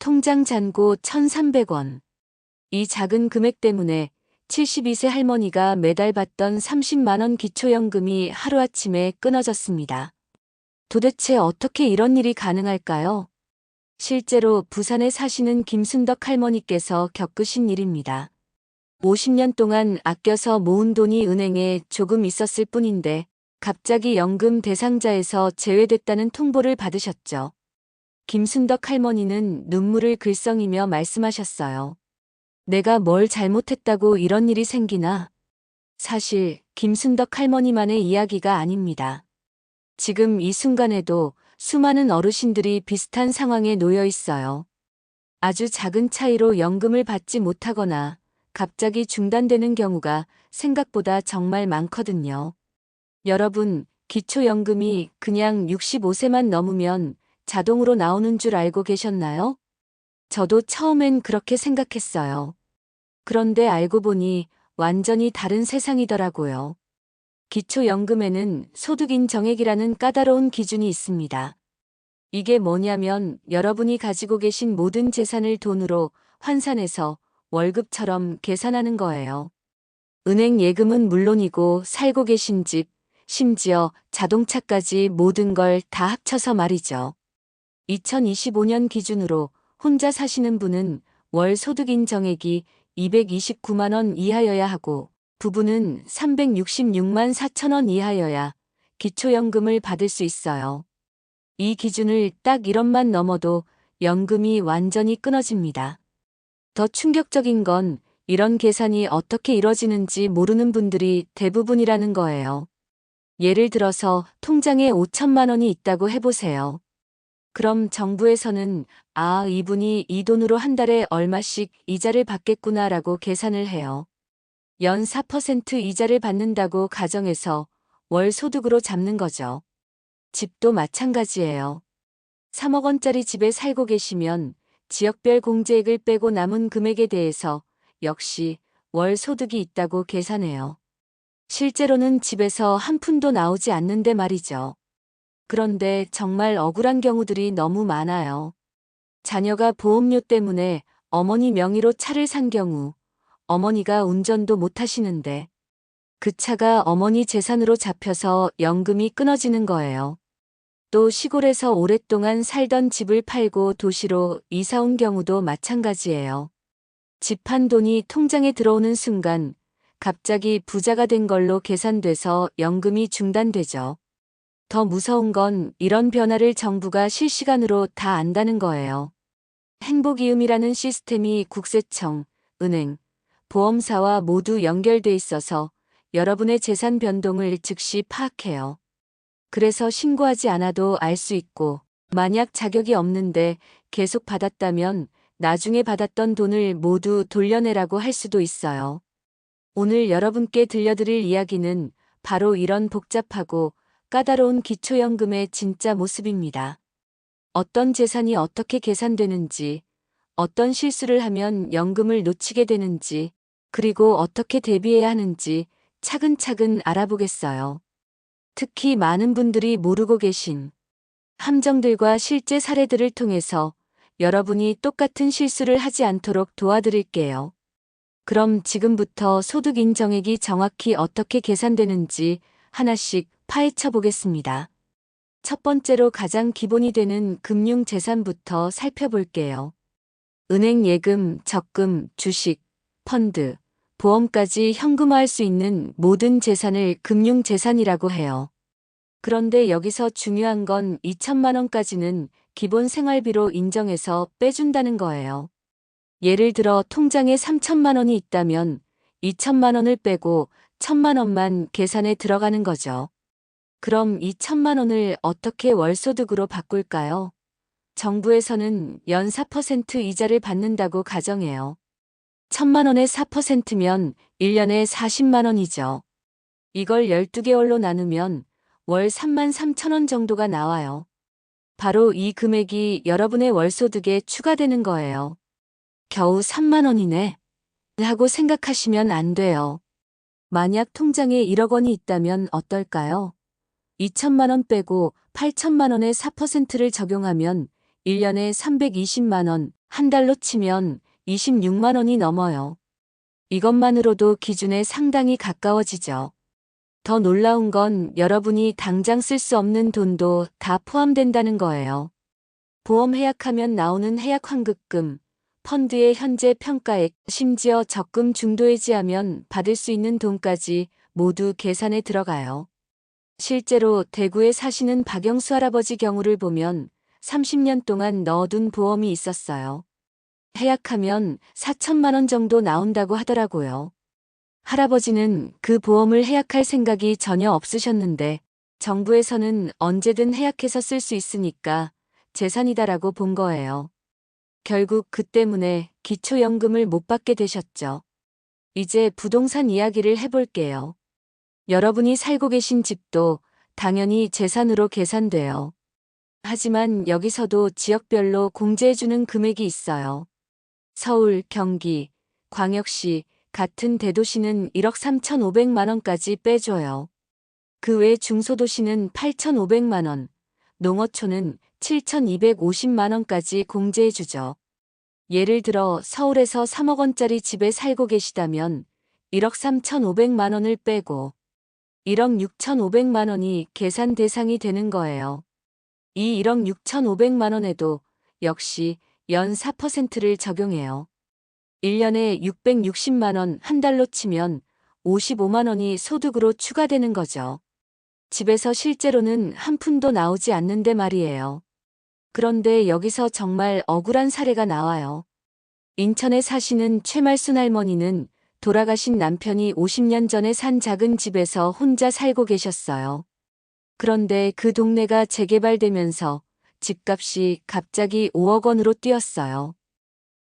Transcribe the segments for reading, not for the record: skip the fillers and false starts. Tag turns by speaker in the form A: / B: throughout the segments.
A: 통장 잔고 1,300원. 이 작은 금액 때문에 72세 할머니가 매달 받던 30만 원 기초연금이 하루아침에 끊어졌습니다. 도대체 어떻게 이런 일이 가능할까요? 실제로 부산에 사시는 김순덕 할머니께서 겪으신 일입니다. 50년 동안 아껴서 모은 돈이 은행에 조금 있었을 뿐인데 갑자기 연금 대상자에서 제외됐다는 통보를 받으셨죠. 김순덕 할머니는 눈물을 글썽이며 말씀하셨어요. 내가 뭘 잘못했다고 이런 일이 생기나? 사실 김순덕 할머니만의 이야기가 아닙니다. 지금 이 순간에도 수많은 어르신들이 비슷한 상황에 놓여 있어요. 아주 작은 차이로 연금을 받지 못하거나 갑자기 중단되는 경우가 생각보다 정말 많거든요. 여러분, 기초연금이 그냥 65세만 넘으면 자동으로 나오는 줄 알고 계셨나요? 저도 처음엔 그렇게 생각했어요. 그런데 알고 보니 완전히 다른 세상이더라고요. 기초연금에는 소득인정액이라는 까다로운 기준이 있습니다. 이게 뭐냐면 여러분이 가지고 계신 모든 재산을 돈으로 환산해서 월급처럼 계산하는 거예요. 은행 예금은 물론이고 살고 계신 집, 심지어 자동차까지 모든 걸 다 합쳐서 말이죠. 2025년 기준으로 혼자 사시는 분은 월 소득인정액이 229만 원 이하여야 하고 부부는 366만 4천 원 이하여야 기초연금을 받을 수 있어요. 이 기준을 딱 1원만 넘어도 연금이 완전히 끊어집니다. 더 충격적인 건 이런 계산이 어떻게 이뤄지는지 모르는 분들이 대부분이라는 거예요. 예를 들어서 통장에 5천만 원이 있다고 해보세요. 그럼 정부에서는 이분이 이 돈으로 한 달에 얼마씩 이자를 받겠구나라고 계산을 해요. 연 4% 이자를 받는다고 가정해서 월 소득으로 잡는 거죠. 집도 마찬가지예요. 3억 원짜리 집에 살고 계시면 지역별 공제액을 빼고 남은 금액에 대해서 역시 월 소득이 있다고 계산해요. 실제로는 집에서 한 푼도 나오지 않는데 말이죠. 그런데 정말 억울한 경우들이 너무 많아요. 자녀가 보험료 때문에 어머니 명의로 차를 산 경우 어머니가 운전도 못 하시는데 그 차가 어머니 재산으로 잡혀서 연금이 끊어지는 거예요. 또 시골에서 오랫동안 살던 집을 팔고 도시로 이사 온 경우도 마찬가지예요. 집 한 돈이 통장에 들어오는 순간 갑자기 부자가 된 걸로 계산돼서 연금이 중단되죠. 더 무서운 건 이런 변화를 정부가 실시간으로 다 안다는 거예요. 행복이음이라는 시스템이 국세청, 은행, 보험사와 모두 연결돼 있어서 여러분의 재산 변동을 즉시 파악해요. 그래서 신고하지 않아도 알 수 있고, 만약 자격이 없는데 계속 받았다면 나중에 받았던 돈을 모두 돌려내라고 할 수도 있어요. 오늘 여러분께 들려드릴 이야기는 바로 이런 복잡하고 까다로운 기초연금의 진짜 모습입니다. 어떤 재산이 어떻게 계산되는지, 어떤 실수를 하면 연금을 놓치게 되는지, 그리고 어떻게 대비해야 하는지 차근차근 알아보겠어요. 특히 많은 분들이 모르고 계신 함정들과 실제 사례들을 통해서 여러분이 똑같은 실수를 하지 않도록 도와드릴게요. 그럼 지금부터 소득인정액이 정확히 어떻게 계산되는지 하나씩 파헤쳐 보겠습니다. 첫 번째로 가장 기본이 되는 금융재산부터 살펴볼게요. 은행 예금, 적금, 주식, 펀드, 보험까지 현금화할 수 있는 모든 재산을 금융재산이라고 해요. 그런데 여기서 중요한 건 2천만 원까지는 기본 생활비로 인정해서 빼준다는 거예요. 예를 들어 통장에 3천만 원이 있다면 2천만 원을 빼고 1천만 원만 계산에 들어가는 거죠. 그럼 2천만 원을 어떻게 월소득으로 바꿀까요? 정부에서는 연 4% 이자를 받는다고 가정해요. 1천만 원에 4%면 1년에 40만 원이죠. 이걸 12개월로 나누면 월 3만 3천 원 정도가 나와요. 바로 이 금액이 여러분의 월소득에 추가되는 거예요. 겨우 3만 원이네 하고 생각하시면 안 돼요. 만약 통장에 1억 원이 있다면 어떨까요? 2천만 원 빼고 8천만 원에 4%를 적용하면 1년에 320만 원, 한 달로 치면 26만 원이 넘어요. 이것만으로도 기준에 상당히 가까워지죠. 더 놀라운 건 여러분이 당장 쓸 수 없는 돈도 다 포함된다는 거예요. 보험 해약하면 나오는 해약 환급금, 펀드의 현재 평가액, 심지어 적금 중도 해지하면 받을 수 있는 돈까지 모두 계산에 들어가요. 실제로 대구에 사시는 박영수 할아버지 경우를 보면 30년 동안 넣어둔 보험이 있었어요. 해약하면 4천만 원 정도 나온다고 하더라고요. 할아버지는 그 보험을 해약할 생각이 전혀 없으셨는데 정부에서는 언제든 해약해서 쓸 수 있으니까 재산이다라고 본 거예요. 결국 그 때문에 기초연금을 못 받게 되셨죠. 이제 부동산 이야기를 해볼게요. 여러분이 살고 계신 집도 당연히 재산으로 계산돼요. 하지만 여기서도 지역별로 공제해주는 금액이 있어요. 서울, 경기, 광역시 같은 대도시는 1억 3,500만 원까지 빼줘요. 그 외 중소도시는 8,500만 원, 농어촌은 7,250만 원까지 공제해주죠. 예를 들어 서울에서 3억 원짜리 집에 살고 계시다면 1억 3,500만 원을 빼고 1억 6,500만 원이 계산 대상이 되는 거예요. 이 1억 6,500만 원에도 역시 연 4%를 적용해요. 1년에 660만 원, 한 달로 치면 55만 원이 소득으로 추가되는 거죠. 집에서 실제로는 한 푼도 나오지 않는데 말이에요. 그런데 여기서 정말 억울한 사례가 나와요. 인천에 사시는 최말순 할머니는 돌아가신 남편이 50년 전에 산 작은 집에서 혼자 살고 계셨어요. 그런데 그 동네가 재개발되면서 집값이 갑자기 5억 원으로 뛰었어요.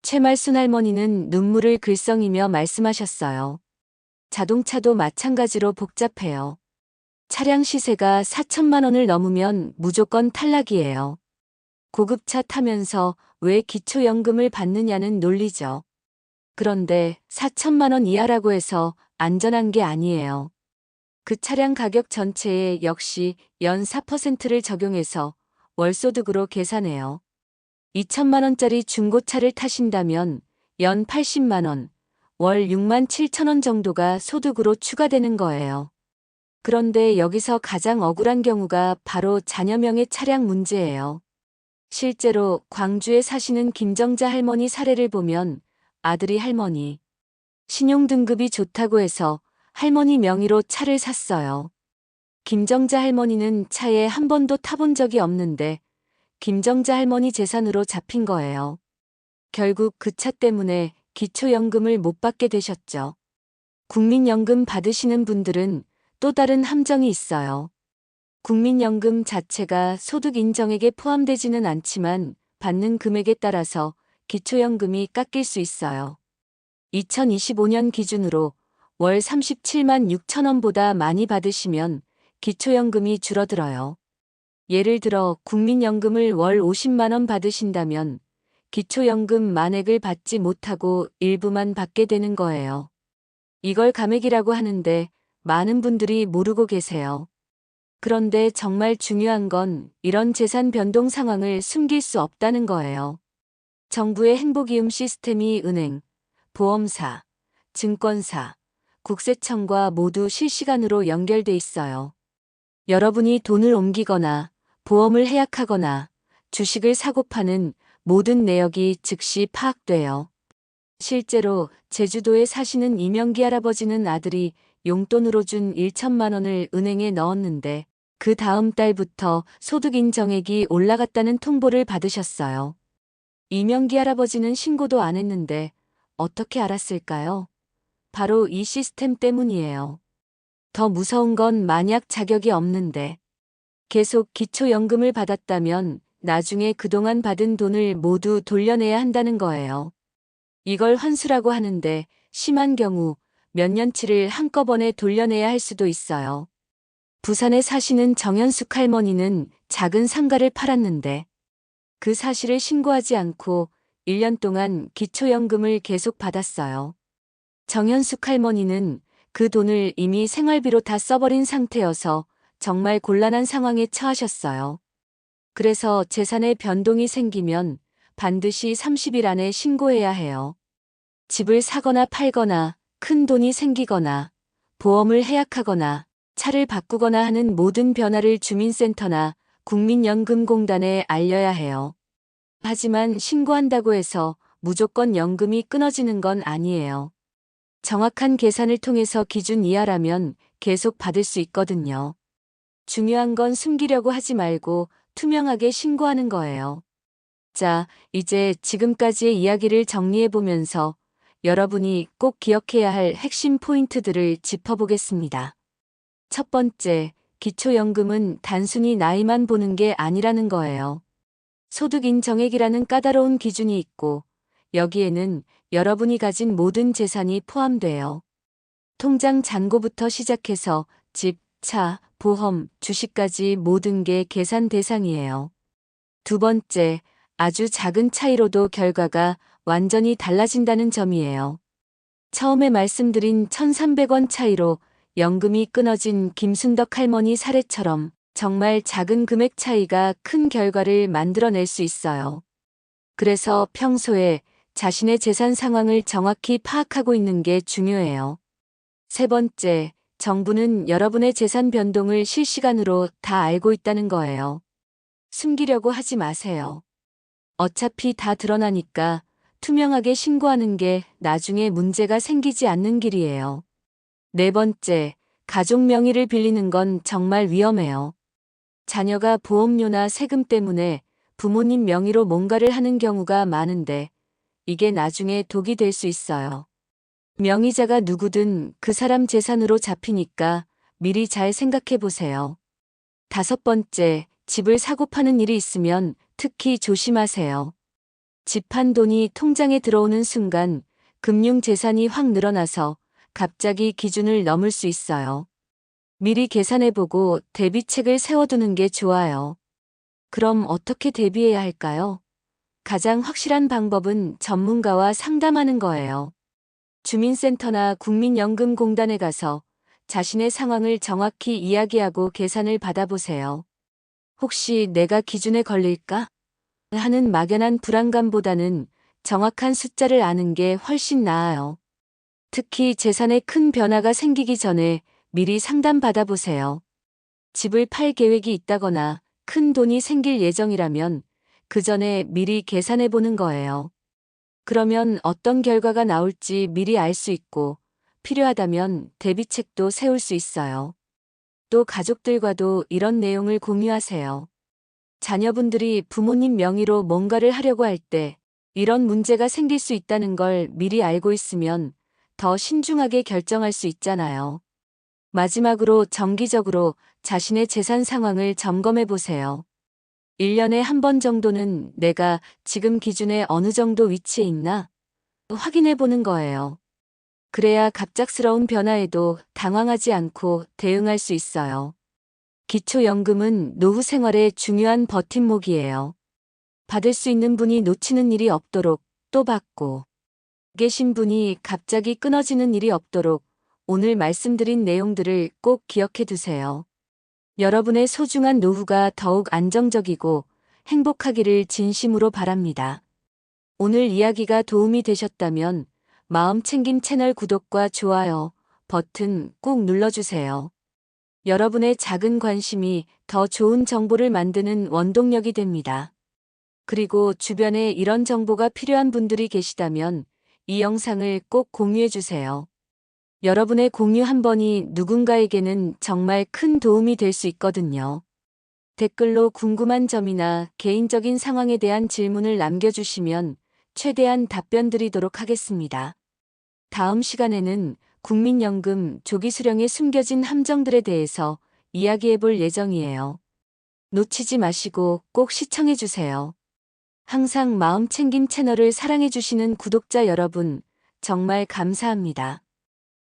A: 최말순 할머니는 눈물을 글썽이며 말씀하셨어요. 자동차도 마찬가지로 복잡해요. 차량 시세가 4천만 원을 넘으면 무조건 탈락이에요. 고급차 타면서 왜 기초연금을 받느냐는 논리죠. 그런데 4천만 원 이하라고 해서 안전한 게 아니에요. 그 차량 가격 전체에 역시 연 4%를 적용해서 월소득으로 계산해요. 2천만 원짜리 중고차를 타신다면 연 80만 원, 월 6만 7천 원 정도가 소득으로 추가되는 거예요. 그런데 여기서 가장 억울한 경우가 바로 자녀명의 차량 문제예요. 실제로 광주에 사시는 김정자 할머니 사례를 보면 아들이 할머니 신용등급이 좋다고 해서 할머니 명의로 차를 샀어요. 김정자 할머니는 차에 한 번도 타본 적이 없는데 김정자 할머니 재산으로 잡힌 거예요. 결국 그 차 때문에 기초연금을 못 받게 되셨죠. 국민연금 받으시는 분들은 또 다른 함정이 있어요. 국민연금 자체가 소득 인정액에 포함되지는 않지만 받는 금액에 따라서 기초연금이 깎일 수 있어요. 2025년 기준으로 월 37만 6천 원보다 많이 받으시면 기초연금이 줄어들어요. 예를 들어 국민연금을 월 50만 원 받으신다면 기초연금 만액을 받지 못하고 일부만 받게 되는 거예요. 이걸 감액이라고 하는데 많은 분들이 모르고 계세요. 그런데 정말 중요한 건 이런 재산 변동 상황을 숨길 수 없다는 거예요. 정부의 행복이음 시스템이 은행, 보험사, 증권사, 국세청과 모두 실시간으로 연결돼 있어요. 여러분이 돈을 옮기거나 보험을 해약하거나 주식을 사고 파는 모든 내역이 즉시 파악돼요. 실제로 제주도에 사시는 이명기 할아버지는 아들이 용돈으로 준 1천만 원을 은행에 넣었는데 그 다음 달부터 소득 인정액이 올라갔다는 통보를 받으셨어요. 이명기 할아버지는 신고도 안 했는데 어떻게 알았을까요? 바로 이 시스템 때문이에요. 더 무서운 건 만약 자격이 없는데 계속 기초연금을 받았다면 나중에 그동안 받은 돈을 모두 돌려내야 한다는 거예요. 이걸 환수라고 하는데 심한 경우 몇 년치를 한꺼번에 돌려내야 할 수도 있어요. 부산에 사시는 정현숙 할머니는 작은 상가를 팔았는데 그 사실을 신고하지 않고 1년 동안 기초연금을 계속 받았어요. 정현숙 할머니는 그 돈을 이미 생활비로 다 써버린 상태여서 정말 곤란한 상황에 처하셨어요. 그래서 재산에 변동이 생기면 반드시 30일 안에 신고해야 해요. 집을 사거나 팔거나 큰 돈이 생기거나 보험을 해약하거나 차를 바꾸거나 하는 모든 변화를 주민센터나 국민연금공단에 알려야 해요. 하지만 신고한다고 해서 무조건 연금이 끊어지는 건 아니에요. 정확한 계산을 통해서 기준 이하라면 계속 받을 수 있거든요. 중요한 건 숨기려고 하지 말고 투명하게 신고하는 거예요. 자, 이제 지금까지의 이야기를 정리해보면서 여러분이 꼭 기억해야 할 핵심 포인트들을 짚어보겠습니다. 첫 번째, 기초연금은 단순히 나이만 보는 게 아니라는 거예요. 소득 인정액이라는 까다로운 기준이 있고, 여기에는 여러분이 가진 모든 재산이 포함돼요. 통장 잔고부터 시작해서 집, 차, 보험, 주식까지 모든 게 계산 대상이에요. 두 번째, 아주 작은 차이로도 결과가 완전히 달라진다는 점이에요. 처음에 말씀드린 1,300원 차이로 연금이 끊어진 김순덕 할머니 사례처럼 정말 작은 금액 차이가 큰 결과를 만들어낼 수 있어요. 그래서 평소에 자신의 재산 상황을 정확히 파악하고 있는 게 중요해요. 세 번째, 정부는 여러분의 재산 변동을 실시간으로 다 알고 있다는 거예요. 숨기려고 하지 마세요. 어차피 다 드러나니까 투명하게 신고하는 게 나중에 문제가 생기지 않는 길이에요. 네 번째, 가족 명의를 빌리는 건 정말 위험해요. 자녀가 보험료나 세금 때문에 부모님 명의로 뭔가를 하는 경우가 많은데 이게 나중에 독이 될 수 있어요. 명의자가 누구든 그 사람 재산으로 잡히니까 미리 잘 생각해 보세요. 다섯 번째, 집을 사고 파는 일이 있으면 특히 조심하세요. 집 판 돈이 통장에 들어오는 순간 금융 재산이 확 늘어나서 갑자기 기준을 넘을 수 있어요. 미리 계산해보고 대비책을 세워두는 게 좋아요. 그럼 어떻게 대비해야 할까요? 가장 확실한 방법은 전문가와 상담하는 거예요. 주민센터나 국민연금공단에 가서 자신의 상황을 정확히 이야기하고 계산을 받아보세요. 혹시 내가 기준에 걸릴까? 하는 막연한 불안감보다는 정확한 숫자를 아는 게 훨씬 나아요. 특히 재산에 큰 변화가 생기기 전에 미리 상담받아보세요. 집을 팔 계획이 있다거나 큰 돈이 생길 예정이라면 그 전에 미리 계산해보는 거예요. 그러면 어떤 결과가 나올지 미리 알 수 있고 필요하다면 대비책도 세울 수 있어요. 또 가족들과도 이런 내용을 공유하세요. 자녀분들이 부모님 명의로 뭔가를 하려고 할 때 이런 문제가 생길 수 있다는 걸 미리 알고 있으면 더 신중하게 결정할 수 있잖아요. 마지막으로 정기적으로 자신의 재산 상황을 점검해 보세요. 1년에 한 번 정도는 내가 지금 기준에 어느 정도 위치에 있나 확인해 보는 거예요. 그래야 갑작스러운 변화에도 당황하지 않고 대응할 수 있어요. 기초연금은 노후 생활의 중요한 버팀목이에요. 받을 수 있는 분이 놓치는 일이 없도록 또 받고 계신 분이 갑자기 끊어지는 일이 없도록 오늘 말씀드린 내용들을 꼭 기억해 두세요. 여러분의 소중한 노후가 더욱 안정적이고 행복하기를 진심으로 바랍니다. 오늘 이야기가 도움이 되셨다면 마음챙김 채널 구독과 좋아요 버튼 꼭 눌러주세요. 여러분의 작은 관심이 더 좋은 정보를 만드는 원동력이 됩니다. 그리고 주변에 이런 정보가 필요한 분들이 계시다면 이 영상을 꼭 공유해 주세요. 여러분의 공유 한 번이 누군가에게는 정말 큰 도움이 될 수 있거든요. 댓글로 궁금한 점이나 개인적인 상황에 대한 질문을 남겨주시면 최대한 답변 드리도록 하겠습니다. 다음 시간에는 국민연금 조기 수령에 숨겨진 함정들에 대해서 이야기해 볼 예정이에요. 놓치지 마시고 꼭 시청해 주세요. 항상 마음챙김 채널을 사랑해 주시는 구독자 여러분, 정말 감사합니다.